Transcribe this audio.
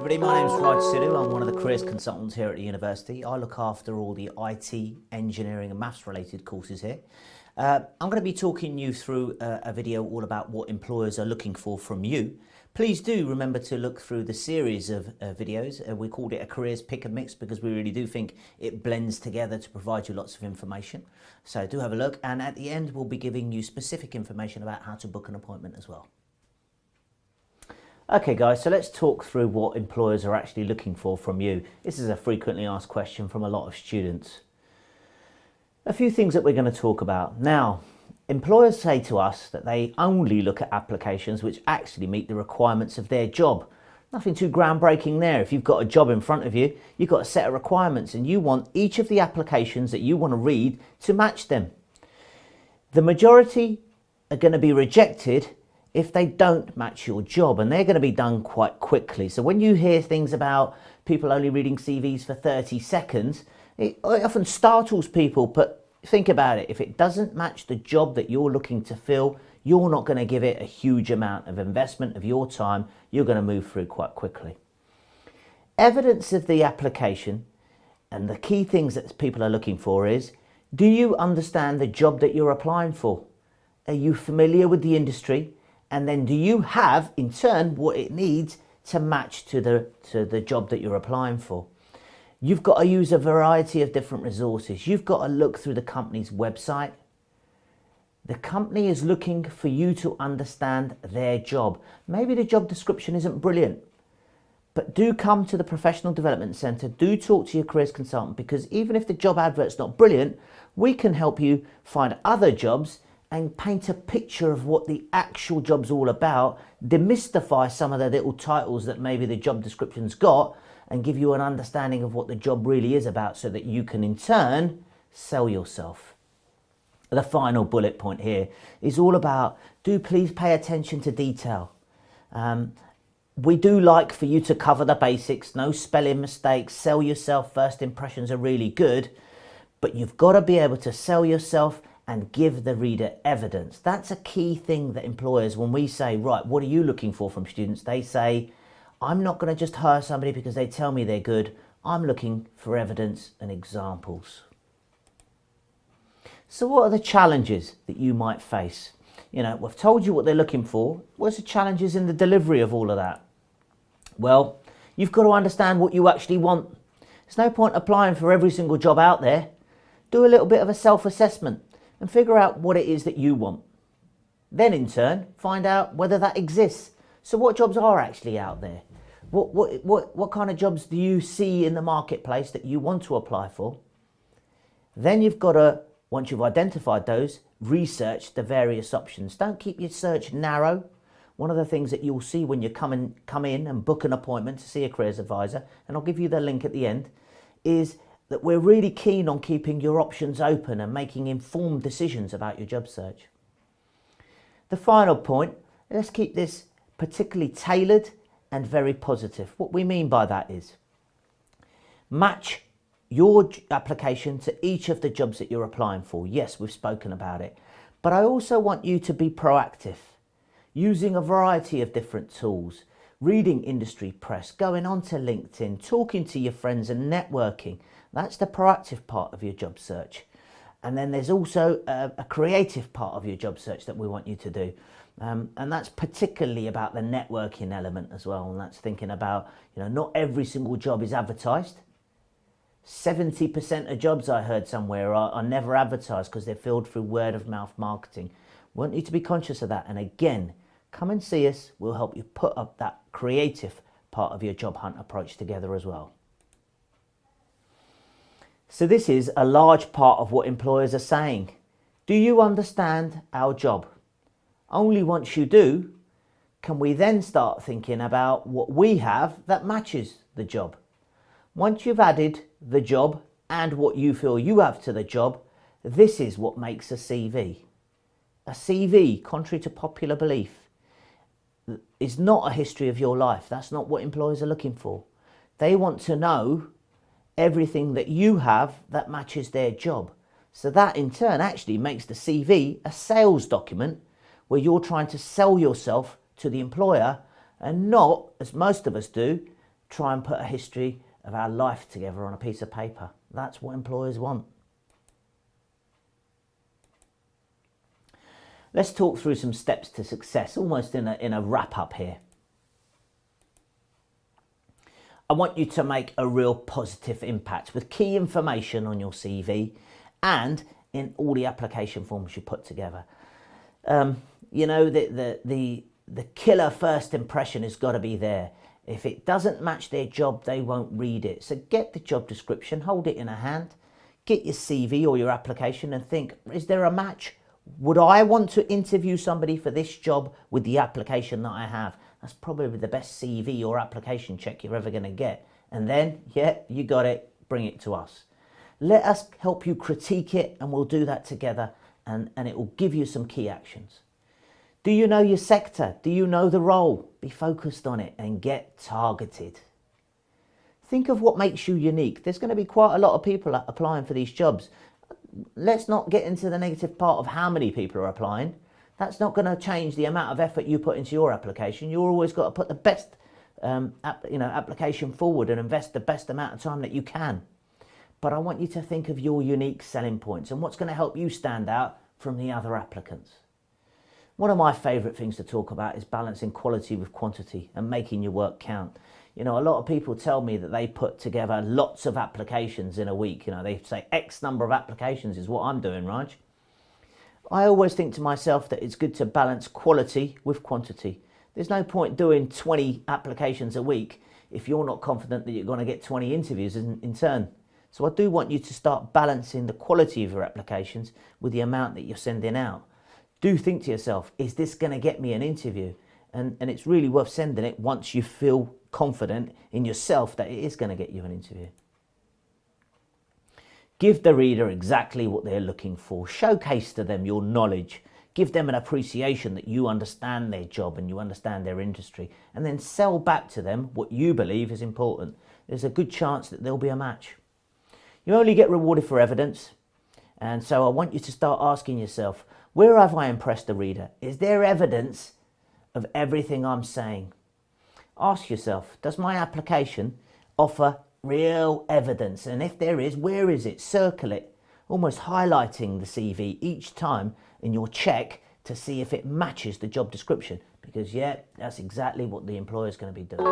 everybody, my name's Raj Sidhu. I'm one of the careers consultants here at the university. I look after all the IT, engineering and maths related courses here. I'm going to be talking you through a video all about what employers are looking for from you. Please do remember to look through the series of videos. We called it a careers pick and mix because we really do think it blends together to provide you lots of information. So do have a look, and at the end we'll be giving you specific information about how to book an appointment as well. Okay guys, so let's talk through what employers are actually looking for from you. This is a frequently asked question from a lot of students. A few things that we're going to talk about. Now, employers say to us that they only look at applications which actually meet the requirements of their job. Nothing too groundbreaking there. If you've got a job in front of you, you've got a set of requirements and you want each of the applications that you want to read to match them. The majority are going to be rejected if they don't match your job, and they're going to be done quite quickly. So when you hear things about people only reading CVs for 30 seconds, it often startles people, but think about it. If it doesn't match the job that you're looking to fill, you're not going to give it a huge amount of investment of your time. You're going to move through quite quickly. Evidence of the application, and the key things that people are looking for is, do you understand the job that you're applying for? Are you familiar with the industry? And then do you have, in turn, what it needs to match to the job that you're applying for? You've got to use a variety of different resources. You've got to look through the company's website. The company is looking for you to understand their job. Maybe the job description isn't brilliant, but do come to the Professional Development Centre. Do talk to your careers consultant, because even if the job advert's not brilliant, we can help you find other jobs and paint a picture of what the actual job's all about, demystify some of the little titles that maybe the job description's got, and give you an understanding of what the job really is about so that you can in turn sell yourself. The final bullet point here is all about, do please pay attention to detail. We do like for you to cover the basics, no spelling mistakes, sell yourself, first impressions are really good, but you've got to be able to sell yourself and give the reader evidence. That's a key thing that employers, when we say, right, what are you looking for from students? They say, I'm not going to just hire somebody because they tell me they're good. I'm looking for evidence and examples. So what are the challenges that you might face? You know, we've told you what they're looking for. What's the challenges in the delivery of all of that? Well, you've got to understand what you actually want. There's no point applying for every single job out there. Do a little bit of a self-assessment and figure out what it is that you want. Then in turn, find out whether that exists. So what jobs are actually out there? What kind of jobs do you see in the marketplace that you want to apply for? Then you've got to, once you've identified those, research the various options. Don't keep your search narrow. One of the things that you'll see when you come in and book an appointment to see a careers advisor, and I'll give you the link at the end, is that we're really keen on keeping your options open and making informed decisions about your job search. The final point, let's keep this particularly tailored and very positive. What we mean by that is, match your application to each of the jobs that you're applying for. Yes, we've spoken about it, but I also want you to be proactive, using a variety of different tools, reading industry press, going onto LinkedIn, talking to your friends and networking. That's the proactive part of your job search. And then there's also a creative part of your job search that we want you to do. And that's particularly about the networking element as well. And that's thinking about, you know, not every single job is advertised. 70% of jobs, I heard somewhere, are never advertised because they're filled through word of mouth marketing. We want you to be conscious of that. And again, come and see us. We'll help you put up that creative part of your job hunt approach together as well. So this is a large part of what employers are saying. Do you understand our job? Only once you do, can we then start thinking about what we have that matches the job. Once you've added the job and what you feel you have to the job, this is what makes a CV. A CV, contrary to popular belief, is not a history of your life. That's not what employers are looking for. They want to know everything that you have that matches their job. So that in turn actually makes the CV a sales document where you're trying to sell yourself to the employer and not, as most of us do, try and put a history of our life together on a piece of paper. That's what employers want. Let's talk through some steps to success, almost in a wrap up here. I want you to make a real positive impact with key information on your CV and in all the application forms you put together. You know, the killer first impression has got to be there. If it doesn't match their job, they won't read it. So get the job description, hold it in a hand, get your CV or your application and think, is there a match? Would I want to interview somebody for this job with the application that I have? That's probably the best CV or application check you're ever going to get. And then, yeah, you got it, bring it to us. Let us help you critique it and we'll do that together and it will give you some key actions. Do you know your sector? Do you know the role? Be focused on it and get targeted. Think of what makes you unique. There's going to be quite a lot of people applying for these jobs. Let's not get into the negative part of how many people are applying. That's not going to change the amount of effort you put into your application. You've always got to put the best application forward and invest the best amount of time that you can. But I want you to think of your unique selling points and what's going to help you stand out from the other applicants. One of my favourite things to talk about is balancing quality with quantity and making your work count. You know, a lot of people tell me that they put together lots of applications in a week. You know, they say X number of applications is what I'm doing, Raj. I always think to myself that it's good to balance quality with quantity. There's no point doing 20 applications a week if you're not confident that you're going to get 20 interviews in turn. So I do want you to start balancing the quality of your applications with the amount that you're sending out. Do think to yourself, is this going to get me an interview? And it's really worth sending it once you feel confident in yourself that it is going to get you an interview. Give the reader exactly what they're looking for. Showcase to them your knowledge. Give them an appreciation that you understand their job and you understand their industry. And then sell back to them what you believe is important. There's a good chance that there'll be a match. You only get rewarded for evidence. And so I want you to start asking yourself, where have I impressed the reader? Is there evidence of everything I'm saying? Ask yourself, does my application offer real evidence? And if there is, where is it? Circle it, almost highlighting the CV each time in your check to see if it matches the job description. Because yeah, that's exactly what the employer is going to be doing.